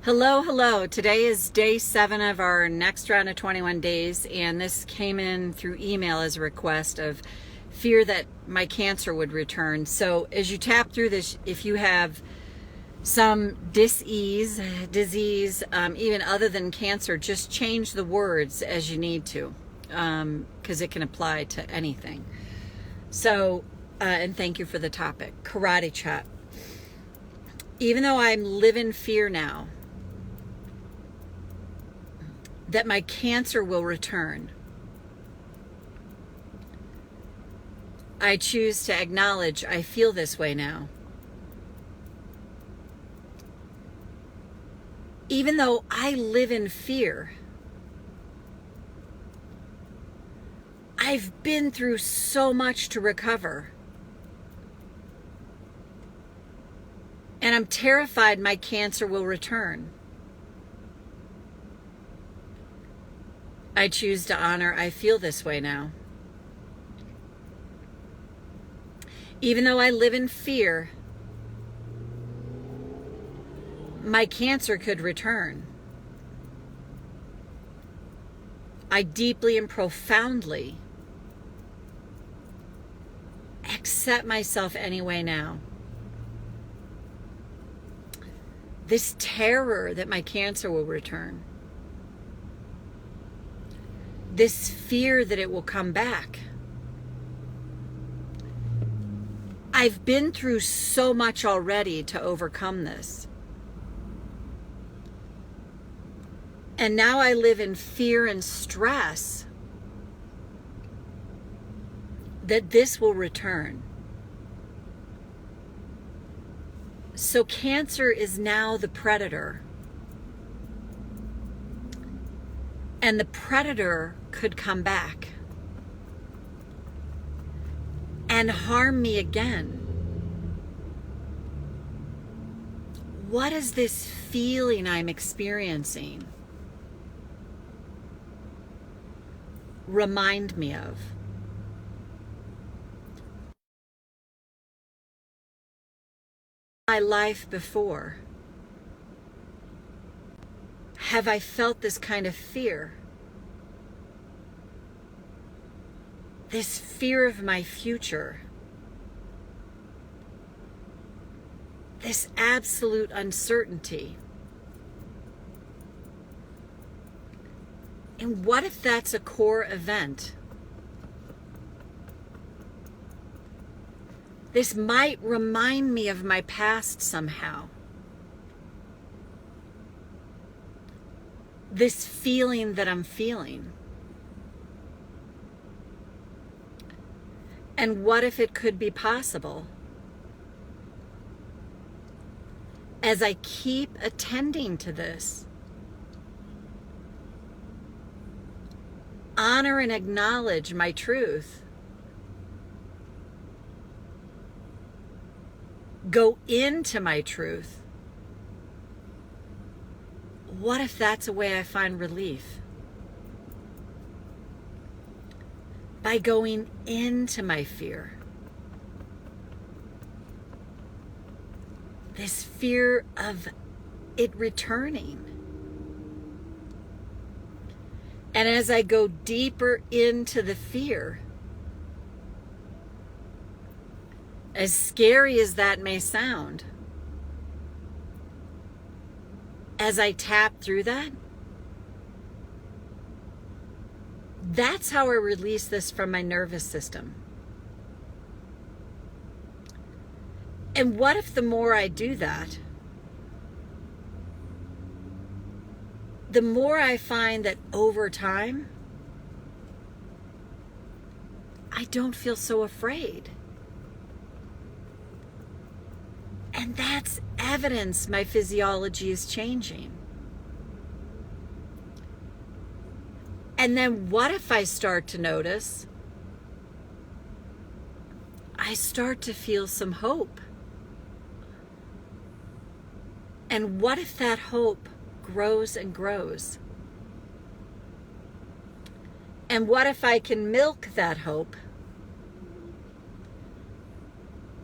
Hello, hello. Today is day 7 of our next round of 21 days, and this came in through email as a request of fear that my cancer would return. So as you tap through this, if you have some disease, even other than cancer, just change the words as you need to, because it can apply to anything. So, and thank you for the topic. Karate chop. Even though I live in fear now that my cancer will return, I choose to acknowledge I feel this way now. Even though I live in fear, I've been through so much to recover. And I'm terrified my cancer will return. I choose to honor I feel this way now. Even though I live in fear, my cancer could return. I deeply and profoundly accept myself anyway now. This terror that my cancer will return, this fear that it will come back. I've been through so much already to overcome this. And now I live in fear and stress that this will return. So cancer is now the predator. And the predator could come back and harm me again. What is this feeling I'm experiencing? Remind me of. My life before. Have I felt this kind of fear? This fear of my future. This absolute uncertainty. And what if that's a core event? This might remind me of my past somehow. This feeling that I'm feeling. And what if it could be possible? As I keep attending to this, honor and acknowledge my truth, go into my truth. What if that's a way I find relief? By going into my fear. This fear of it returning. And as I go deeper into the fear, as scary as that may sound, as I tap through that, that's how I release this from my nervous system. And what if the more I do that, the more I find that over time, I don't feel so afraid. And that's evidence my physiology is changing. And then what if I start to notice, I start to feel some hope? And what if that hope grows and grows? And what if I can milk that hope?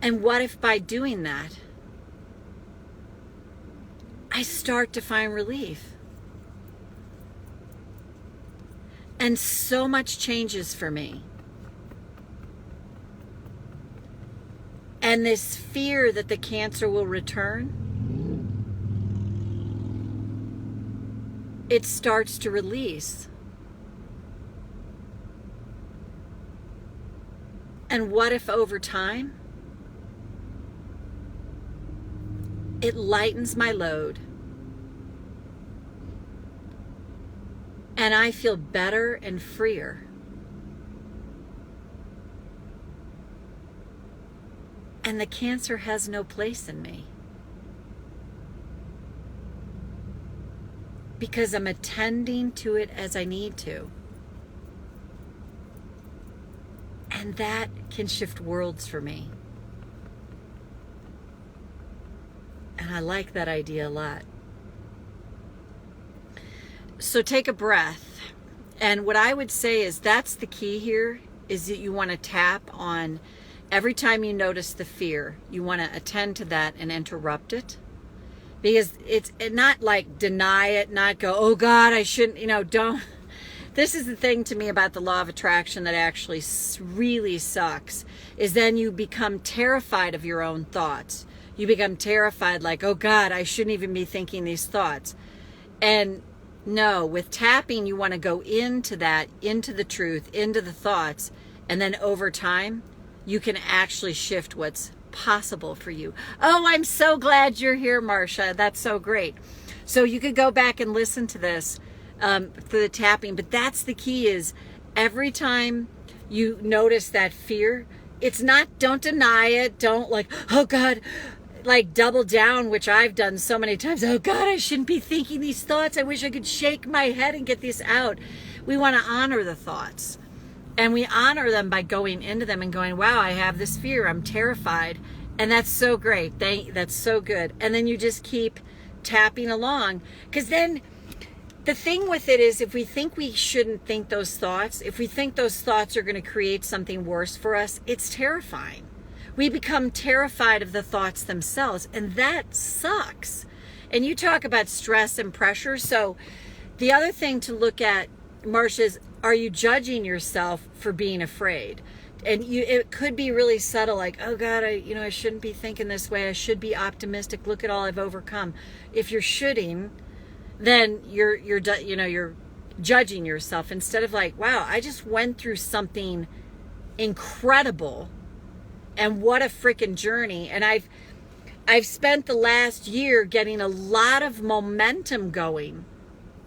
And what if by doing that, I start to find relief. And so much changes for me. And this fear that the cancer will return, it starts to release. And what if over time, it lightens my load and I feel better and freer? And the cancer has no place in me. Because I'm attending to it as I need to. And that can shift worlds for me. And I like that idea a lot. So take a breath. And what I would say is that's the key here, is that you want to tap on every time you notice the fear, you want to attend to that and interrupt it. Because it's not like deny it, not go, oh God, I shouldn't, don't. This is the thing to me about the law of attraction that actually really sucks, is then you become terrified of your own thoughts. You become terrified like, oh God, I shouldn't even be thinking these thoughts. And no, with tapping, you want to go into that, into the truth, into the thoughts, and then over time, you can actually shift what's possible for you. Oh, I'm so glad you're here, Marcia. That's so great. So you could go back and listen to this for the tapping, but that's the key, is every time you notice that fear, it's not, don't deny it. Don't like, oh God, like double down, which I've done so many times. Oh God, I shouldn't be thinking these thoughts. I wish I could shake my head and get this out. We want to honor the thoughts. And we honor them by going into them and going, wow, I have this fear. I'm terrified. And that's so great. That's so good. And then you just keep tapping along. Because then the thing with it is, if we think we shouldn't think those thoughts, if we think those thoughts are going to create something worse for us, it's terrifying. We become terrified of the thoughts themselves. And that sucks. And you talk about stress and pressure. So the other thing to look at, Marcia, is, are you judging yourself for being afraid? And it could be really subtle, like, oh God, I shouldn't be thinking this way. I should be optimistic. Look at all I've overcome. If you're shoulding, then you're judging yourself instead of like, wow, I just went through something incredible, and what a freaking journey. And I've spent the last year getting a lot of momentum going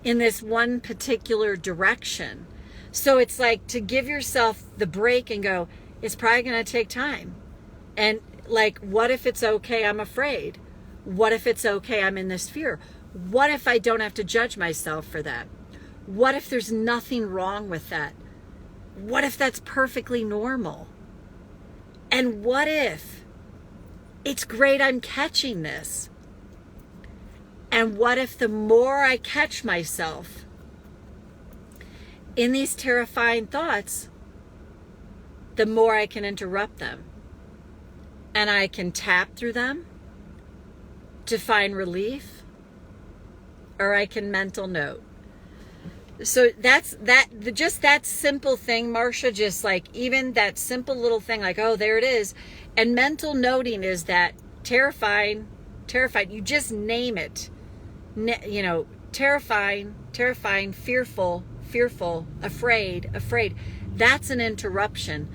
in this one particular direction. So it's like to give yourself the break and go, it's probably going to take time. And like, what if it's okay I'm afraid? What if it's okay I'm in this fear? What if I don't have to judge myself for that? What if there's nothing wrong with that? What if that's perfectly normal? And what if it's great I'm catching this? And what if the more I catch myself in these terrifying thoughts, the more I can interrupt them. And I can tap through them to find relief, or I can mental note. So just that simple thing, Marcia, just like even that simple little thing, like, oh, there it is. And mental noting is that terrified, you just name it. Terrifying, fearful, afraid. That's an interruption.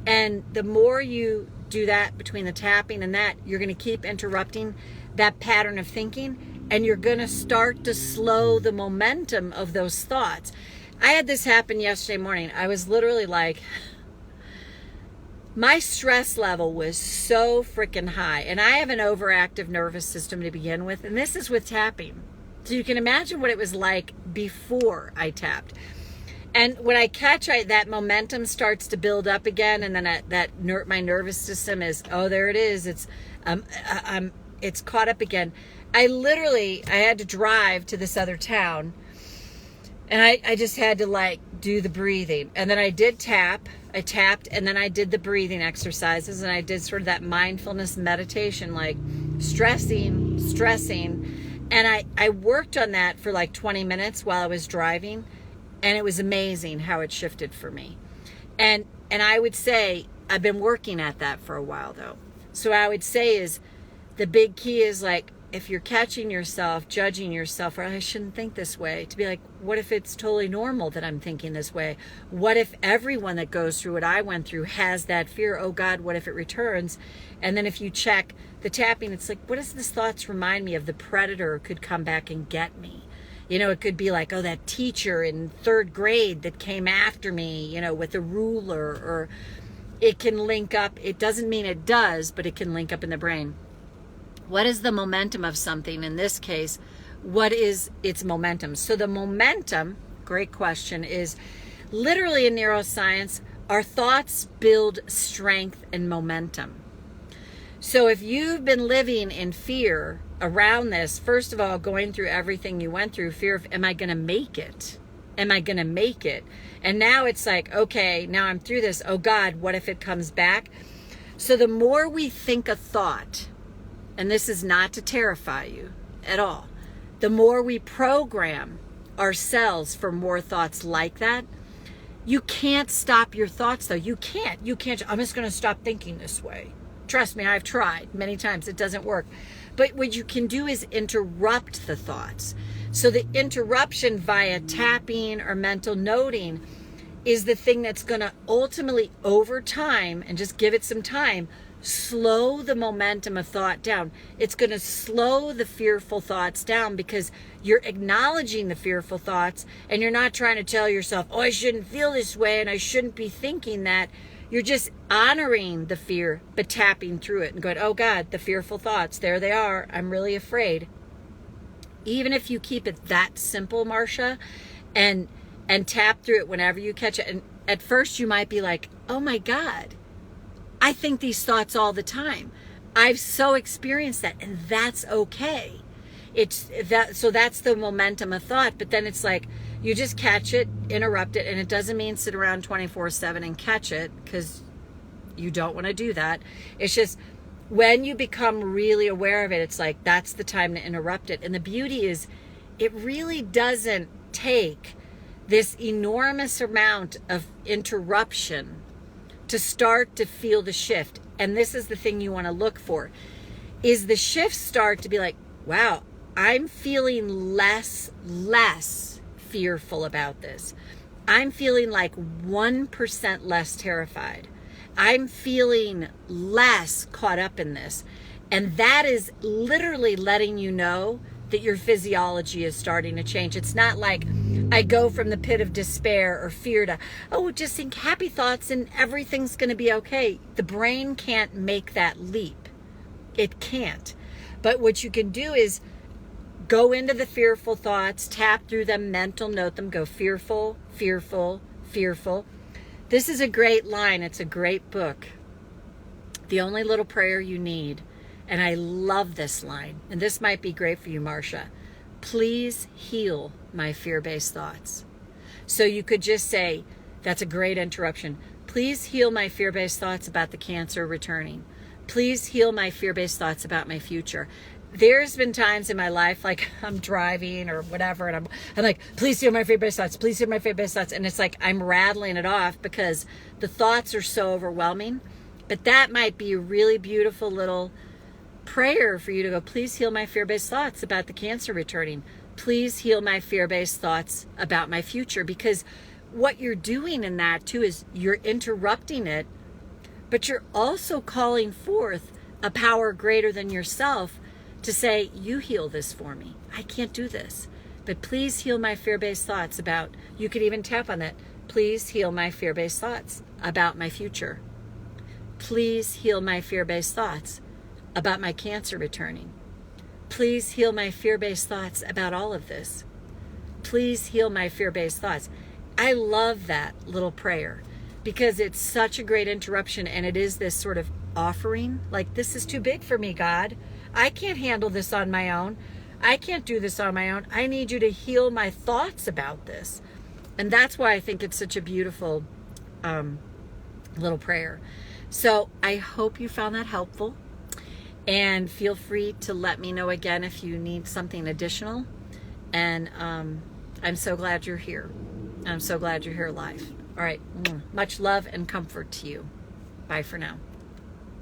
And the more you do that between the tapping and that, you're going to keep interrupting that pattern of thinking, and you're going to start to slow the momentum of those thoughts. I had this happen yesterday morning. I was literally like, my stress level was so freaking high, and I have an overactive nervous system to begin with, and this is with tapping. So you can imagine what it was like before I tapped. And when I catch that momentum starts to build up again, and then my nervous system is, oh, there it is. It's caught up again. I had to drive to this other town, and I just had to like do the breathing. And then I did tap. I tapped, and then I did the breathing exercises, and I did sort of that mindfulness meditation, like stressing, And I worked on that for like 20 minutes while I was driving, and it was amazing how it shifted for me. And I would say I've been working at that for a while though. So I would say is the big key is like, if you're catching yourself, judging yourself, or I shouldn't think this way, to be like, what if it's totally normal that I'm thinking this way? What if everyone that goes through what I went through has that fear? Oh God, what if it returns? And then if you check the tapping, it's like, what does this thoughts remind me of? The predator could come back and get me. You know, it could be like, oh, that teacher in 3rd grade that came after me, you know, with a ruler, or it can link up. It doesn't mean it does, but it can link up in the brain. What is the momentum of something? In this case, what is its momentum? So the momentum, great question, is literally in neuroscience, our thoughts build strength and momentum. So if you've been living in fear around this, first of all, going through everything you went through, fear of, am I going to make it? Am I going to make it? And now it's like, okay, now I'm through this. Oh God, what if it comes back? So the more we think a thought, and this is not to terrify you at all, the more we program ourselves for more thoughts like that. You can't stop your thoughts though. You can't. I'm just going to stop thinking this way. Trust me, I've tried many times. It doesn't work. But what you can do is interrupt the thoughts. So the interruption via tapping or mental noting is the thing that's going to ultimately, over time, and just give it some time, slow the momentum of thought down. It's going to slow the fearful thoughts down because you're acknowledging the fearful thoughts, and you're not trying to tell yourself, oh, I shouldn't feel this way and I shouldn't be thinking that. You're just honoring the fear, but tapping through it and going, oh God, the fearful thoughts, there they are. I'm really afraid. Even if you keep it that simple, Marcia, and tap through it whenever you catch it. And at first you might be like, oh my God, I think these thoughts all the time. I've so experienced that, and that's okay. So that's the momentum of thought. But then it's like, you just catch it, interrupt it, and it doesn't mean sit around 24/7 and catch it, because you don't want to do that. It's just when you become really aware of it, it's like, that's the time to interrupt it. And the beauty is, it really doesn't take this enormous amount of interruption to start to feel the shift. And this is the thing you want to look for, is the shift start to be like, wow, I'm feeling less fearful about this. I'm feeling like 1% less terrified. I'm feeling less caught up in this. And that is literally letting you know that your physiology is starting to change. It's not like I go from the pit of despair or fear to, oh, just think happy thoughts and everything's going to be okay. The brain can't make that leap. It can't. But what you can do is go into the fearful thoughts, tap through them, mental note them, go fearful, fearful, fearful. This is a great line. It's a great book. The only little prayer you need. And I love this line. And this might be great for you, Marcia. Please heal my fear-based thoughts. So you could just say, that's a great interruption. Please heal my fear-based thoughts about the cancer returning. Please heal my fear-based thoughts about my future. There's been times in my life, like I'm driving or whatever, and I'm like, please heal my fear-based thoughts. Please heal my fear-based thoughts. And it's like I'm rattling it off because the thoughts are so overwhelming. But that might be a really beautiful little prayer for you to go, please heal my fear-based thoughts about the cancer returning. Please heal my fear-based thoughts about my future. Because what you're doing in that too is you're interrupting it, but you're also calling forth a power greater than yourself to say, you heal this for me. I can't do this, but please heal my fear-based thoughts about, you could even tap on that. Please heal my fear-based thoughts about my future. Please heal my fear-based thoughts about my cancer returning. Please heal my fear-based thoughts about all of this. Please heal my fear-based thoughts. I love that little prayer because it's such a great interruption, and it is this sort of offering, like, this is too big for me, God. I can't handle this on my own. I can't do this on my own. I need you to heal my thoughts about this. And that's why I think it's such a beautiful little prayer. So I hope you found that helpful. And feel free to let me know again if you need something additional. And I'm so glad you're here. I'm so glad you're here live. All right. Much love and comfort to you. Bye for now.